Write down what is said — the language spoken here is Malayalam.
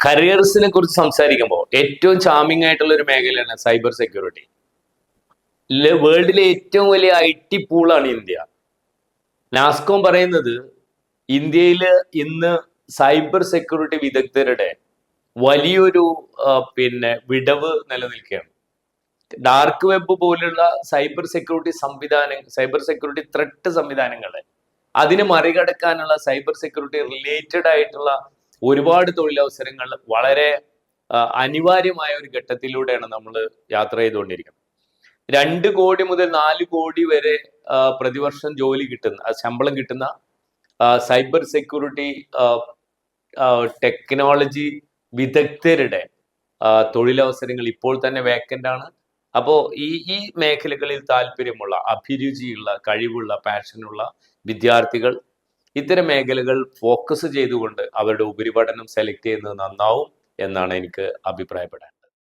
കരിയേഴ്സിനെ കുറിച്ച് സംസാരിക്കുമ്പോൾ ഏറ്റവും ചാമിങ് ആയിട്ടുള്ള ഒരു മേഖലയാണ് സൈബർ സെക്യൂരിറ്റി. വേൾഡിലെ ഏറ്റവും വലിയ IT പൂളാണ് ഇന്ത്യ. നാസ്കോം പറയുന്നത് ഇന്ത്യയിൽ ഇന്ന് സൈബർ സെക്യൂരിറ്റി വിദഗ്ധരുടെ വലിയൊരു വിടവ് നിലനിൽക്കുകയാണ്. ഡാർക്ക് വെബ് പോലുള്ള സൈബർ സെക്യൂരിറ്റി ത്രെട്ട് സംവിധാനങ്ങളെ അതിനെ മറികടക്കാനുള്ള സൈബർ സെക്യൂരിറ്റി റിലേറ്റഡ് ആയിട്ടുള്ള ഒരുപാട് തൊഴിലവസരങ്ങൾ വളരെ അനിവാര്യമായ ഒരു ഘട്ടത്തിലൂടെയാണ് നമ്മൾ യാത്ര ചെയ്തുകൊണ്ടിരിക്കുന്നത്. 2 കോടി മുതൽ 4 കോടി വരെ പ്രതിവർഷം ശമ്പളം കിട്ടുന്ന സൈബർ സെക്യൂരിറ്റി ടെക്നോളജി വിദഗ്ധരുടെ തൊഴിലവസരങ്ങൾ ഇപ്പോൾ തന്നെ വേക്കൻ്റ് ആണ്. അപ്പോൾ ഈ മേഖലകളിൽ താല്പര്യമുള്ള, അഭിരുചിയുള്ള, കഴിവുള്ള, പാഷനുള്ള വിദ്യാർത്ഥികൾ ഇത്തരം മേഖലകൾ ഫോക്കസ് ചെയ്തുകൊണ്ട് അവരുടെ ഉപരിപഠനം സെലക്ട് ചെയ്യുന്നത് നന്നാവും എന്നാണ് എനിക്ക് അഭിപ്രായപ്പെടാൻ.